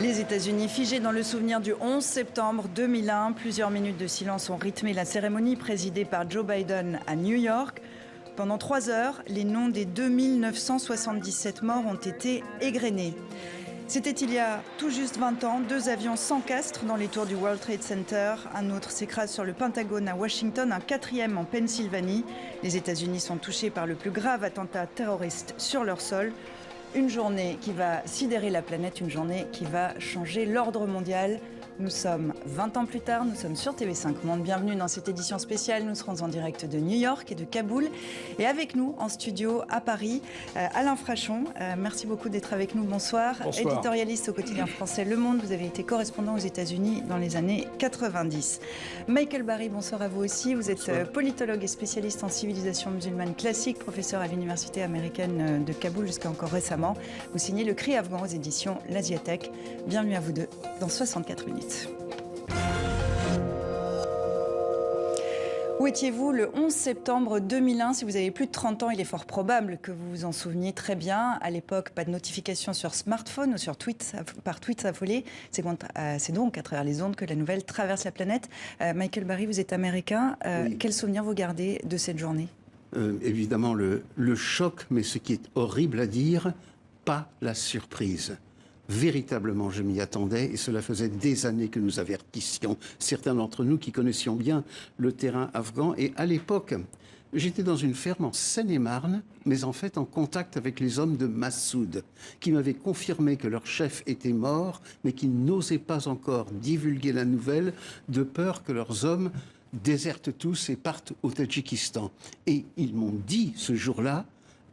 Les États-Unis figés dans le souvenir du 11 septembre 2001. Plusieurs minutes de silence ont rythmé la cérémonie présidée par Joe Biden à New York. Pendant 3 heures, les noms des 2977 morts ont été égrenés. C'était il y a tout juste 20 ans, 2 avions s'encastrent dans les tours du World Trade Center. Un autre s'écrase sur le Pentagone à Washington, un 4e en Pennsylvanie. Les États-Unis sont touchés par le plus grave attentat terroriste sur leur sol. Une journée qui va sidérer la planète, une journée qui va changer l'ordre mondial. Nous sommes 20 ans plus tard, nous sommes sur TV5 Monde. Bienvenue dans cette édition spéciale. Nous serons en direct de New York et de Kaboul. Et avec nous en studio à Paris, Alain Frachon. Merci beaucoup d'être avec nous. Bonsoir. Bonsoir. Éditorialiste au quotidien français Le Monde. Vous avez été correspondant aux États-Unis dans les années 90. Michael Barry, bonsoir à vous aussi. Vous êtes politologue et spécialiste en civilisation musulmane classique, professeur à l'université américaine de Kaboul jusqu'à encore récemment. Vous signez Le Cri afghan aux éditions L'Asiatech. Bienvenue à vous deux dans 64 minutes. Où étiez-vous le 11 septembre 2001? Si vous avez plus de 30 ans, il est fort probable que vous vous en souveniez très bien. À l'époque, pas de notification sur smartphone ou sur par tweets affolés. C'est donc à travers les ondes que la nouvelle traverse la planète. Michael Barry, vous êtes américain. Oui. Quel souvenir vous gardez de cette journée? Évidemment, le choc, mais ce qui est horrible à dire, pas la surprise. Véritablement, je m'y attendais et cela faisait des années que nous avertissions certains d'entre nous qui connaissions bien le terrain afghan. Et à l'époque, j'étais dans une ferme en Seine-et-Marne, mais en fait en contact avec les hommes de Massoud, qui m'avaient confirmé que leur chef était mort, mais qu'ils n'osaient pas encore divulguer la nouvelle de peur que leurs hommes désertent tous et partent au Tadjikistan. Et ils m'ont dit ce jour-là,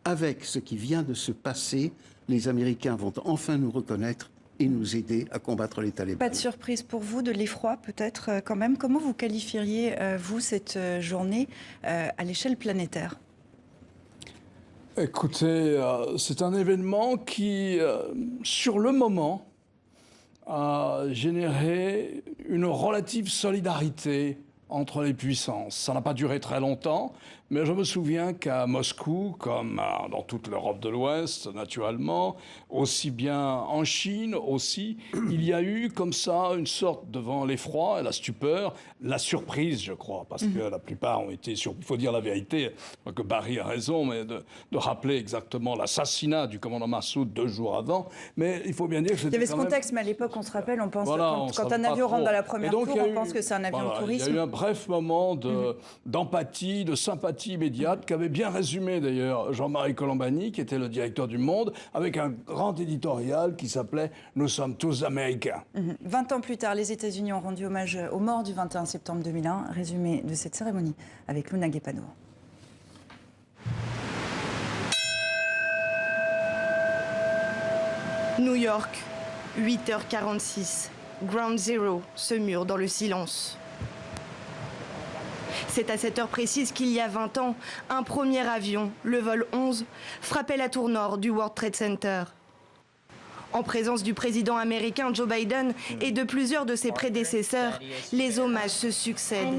avec ce qui vient de se passer, les Américains vont enfin nous reconnaître et nous aider à combattre les talibans. Pas de surprise pour vous, de l'effroi peut-être quand même. Comment vous qualifieriez, vous, cette journée à l'échelle planétaire? Écoutez, c'est un événement qui, sur le moment, a généré une relative solidarité entre les puissances. Ça n'a pas duré très longtemps, mais je me souviens qu'à Moscou, comme dans toute l'Europe de l'Ouest, naturellement, aussi bien en Chine aussi, il y a eu comme ça une sorte, devant l'effroi, la stupeur, la surprise, je crois, parce que la plupart ont été il faut dire la vérité, que Barry a raison, mais de rappeler exactement l'assassinat du commandant Massoud 2 jours avant, mais il faut bien dire que c'était il y avait ce quand même... contexte, mais à l'époque, on se rappelle, on pense Voilà, quand un avion rentre dans la première tour, on pense que c'est un avion de tourisme. Il y a eu un bref moment d'empathie, de sympathie immédiate, qu'avait bien résumé d'ailleurs Jean-Marie Colombani, qui était le directeur du Monde, avec un grand éditorial qui s'appelait « Nous sommes tous Américains ». 20 ans plus tard, les États-Unis ont rendu hommage aux morts du 21 septembre 2001. Résumé de cette cérémonie avec Luna Guépano. New York, 8h46. Ground Zero se mure dans le silence. C'est à cette heure précise qu'il y a 20 ans, un premier avion, le vol 11, frappait la tour nord du World Trade Center. En présence du président américain Joe Biden et de plusieurs de ses prédécesseurs, les hommages se succèdent.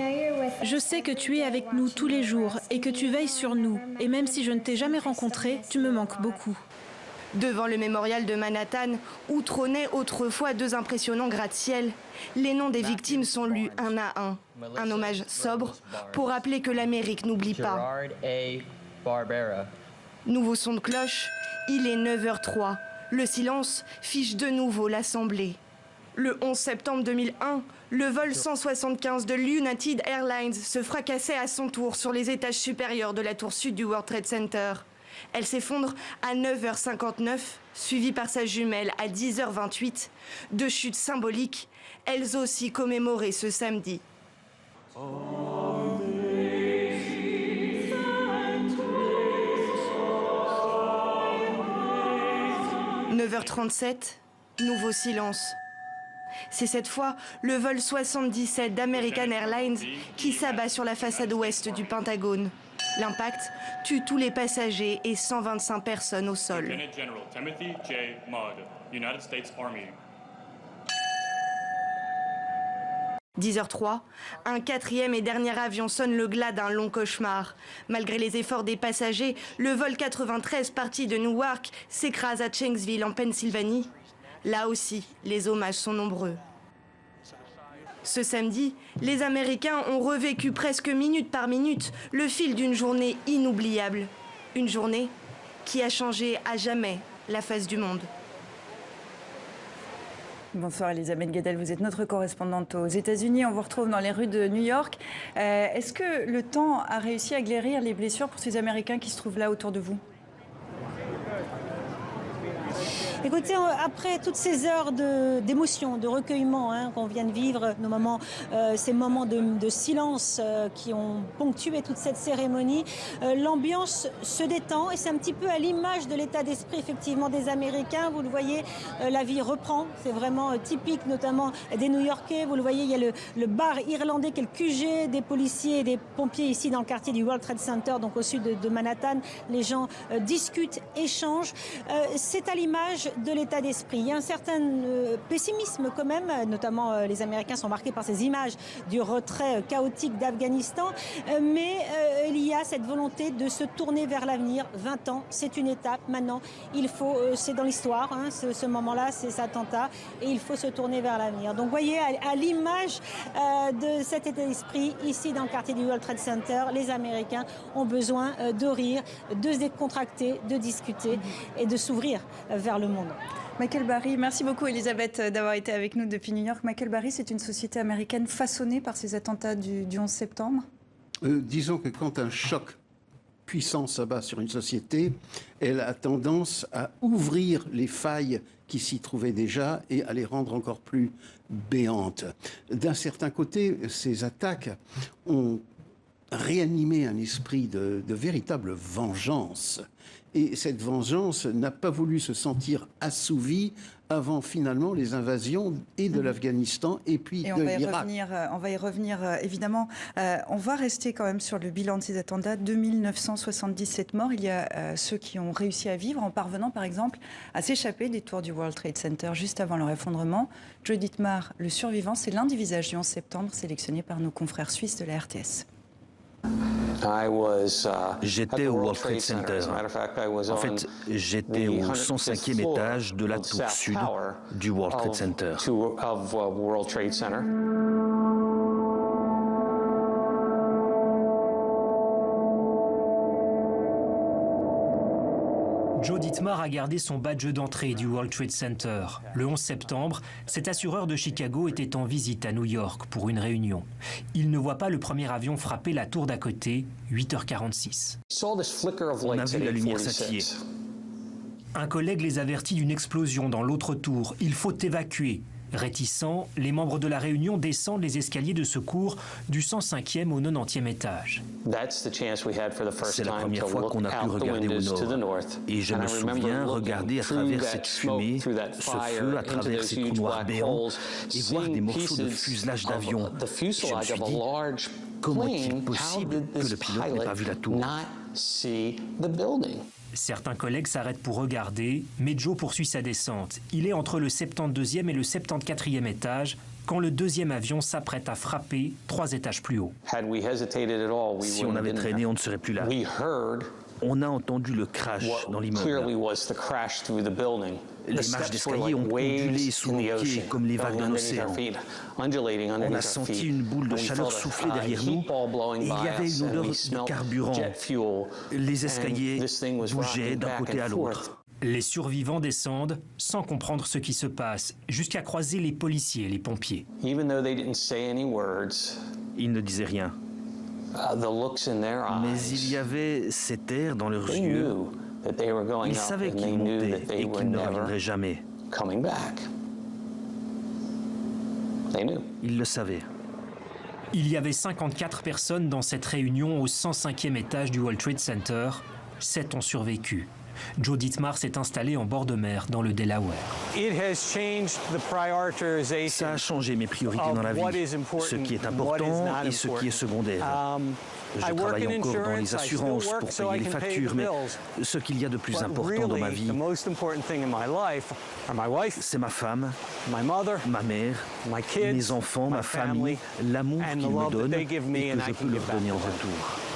Je sais que tu es avec nous tous les jours et que tu veilles sur nous. Et même si je ne t'ai jamais rencontré, tu me manques beaucoup. Devant le mémorial de Manhattan, où trônaient autrefois 2 impressionnants gratte-ciel, les noms des victimes sont lus un à un. Un hommage sobre pour rappeler que l'Amérique n'oublie pas. Nouveau son de cloche, il est 9h03. Le silence fiche de nouveau l'Assemblée. Le 11 septembre 2001, le vol 175 de l'United Airlines se fracassait à son tour sur les étages supérieurs de la tour sud du World Trade Center. Elle s'effondre à 9h59, suivie par sa jumelle à 10h28. 2 chutes symboliques, elles aussi commémorées ce samedi. 9h37, nouveau silence. C'est cette fois le vol 77 d'American Airlines qui s'abat sur la façade ouest du Pentagone. L'impact tue tous les passagers et 125 personnes au sol. 10h03, un 4e et dernier avion sonne le glas d'un long cauchemar. Malgré les efforts des passagers, le vol 93 parti de Newark s'écrase à Shanksville en Pennsylvanie. Là aussi, les hommages sont nombreux. Ce samedi, les Américains ont revécu presque minute par minute le fil d'une journée inoubliable. Une journée qui a changé à jamais la face du monde. Bonsoir Elisabeth Guedel, vous êtes notre correspondante aux États-Unis. On vous retrouve dans les rues de New York. Est-ce que le temps a réussi à guérir les blessures pour ces Américains qui se trouvent là autour de vous ? Écoutez, après toutes ces heures d'émotion, de recueillement qu'on vient de vivre, ces moments de silence qui ont ponctué toute cette cérémonie, l'ambiance se détend et c'est un petit peu à l'image de l'état d'esprit effectivement des Américains. Vous le voyez, la vie reprend, c'est vraiment typique notamment des New-Yorkais. Vous le voyez, il y a le bar irlandais qui est le QG des policiers et des pompiers ici dans le quartier du World Trade Center, donc au sud de Manhattan. Les gens discutent, échangent. C'est à l'image de l'état d'esprit. Il y a un certain pessimisme quand même, notamment les Américains sont marqués par ces images du retrait chaotique d'Afghanistan, mais il y a cette volonté de se tourner vers l'avenir. 20 ans, c'est une étape. Maintenant, c'est dans l'histoire, ce moment-là, c'est cet attentat, et il faut se tourner vers l'avenir. Donc, vous voyez, à l'image de cet état d'esprit, ici dans le quartier du World Trade Center, les Américains ont besoin de rire, de se décontracter, de discuter et de s'ouvrir vers le monde. Michael Barry, merci beaucoup Elisabeth d'avoir été avec nous depuis New York. Michael Barry, c'est une société américaine façonnée par ces attentats du 11 septembre ? Disons que quand un choc puissant s'abat sur une société, elle a tendance à ouvrir les failles qui s'y trouvaient déjà et à les rendre encore plus béantes. D'un certain côté, ces attaques ont réanimé un esprit de véritable vengeance. Et cette vengeance n'a pas voulu se sentir assouvie avant finalement les invasions et de l'Afghanistan et puis de l'Irak. On va y revenir évidemment. On va rester quand même sur le bilan de ces attentats. 2977 morts. Il y a ceux qui ont réussi à vivre en parvenant par exemple à s'échapper des tours du World Trade Center juste avant leur effondrement. Joe Dietmar, le survivant, c'est l'un des visages du 11 septembre sélectionné par nos confrères suisses de la RTS. J'étais au World Trade Center. En fait, j'étais au 105e étage de la tour sud du World Trade Center. Joe Dietmar a gardé son badge d'entrée du World Trade Center. Le 11 septembre, cet assureur de Chicago était en visite à New York pour une réunion. Il ne voit pas le premier avion frapper la tour d'à côté, 8h46. On a vu la lumière scintiller. Un collègue les avertit d'une explosion dans l'autre tour. Il faut évacuer. Réticents, les membres de la réunion descendent les escaliers de secours du 105e au 90e étage. C'est la première fois qu'on a pu regarder au nord. Et je me souviens regarder à travers cette fumée, ce feu, à travers ces trous noirs béants, et voir des morceaux de fuselage d'avion. Je me suis dit, comment est-il possible que le pilote n'ait pas vu la tour ? Certains collègues s'arrêtent pour regarder, mais Joe poursuit sa descente. Il est entre le 72e et le 74e étage quand le deuxième avion s'apprête à frapper 3 étages plus haut. Si on avait traîné, on ne serait plus là. On a entendu le crash dans l'immeuble. Les marches d'escalier ont ondulé sous nos pieds comme les vagues d'un océan. On a senti une boule de chaleur souffler derrière nous et il y avait une odeur de carburant. Les escaliers bougeaient d'un côté à l'autre. Les survivants descendent sans comprendre ce qui se passe, jusqu'à croiser les policiers et les pompiers. Ils ne disaient rien. Mais il y avait cet air dans leurs yeux. Ils savaient qu'ils montaient et qu'ils ne reviendraient jamais. Ils le savaient. Il y avait 54 personnes dans cette réunion au 105e étage du World Trade Center. 7 ont survécu. Joe Dietmar s'est installé en bord de mer dans le Delaware. Ça a changé mes priorités dans la vie, ce qui est important et ce qui est secondaire. Je travaille encore dans les assurances pour payer les factures, mais ce qu'il y a de plus important dans ma vie, c'est ma femme, ma mère, mes enfants, ma famille, l'amour qu'ils me donnent et que je peux leur donner en retour.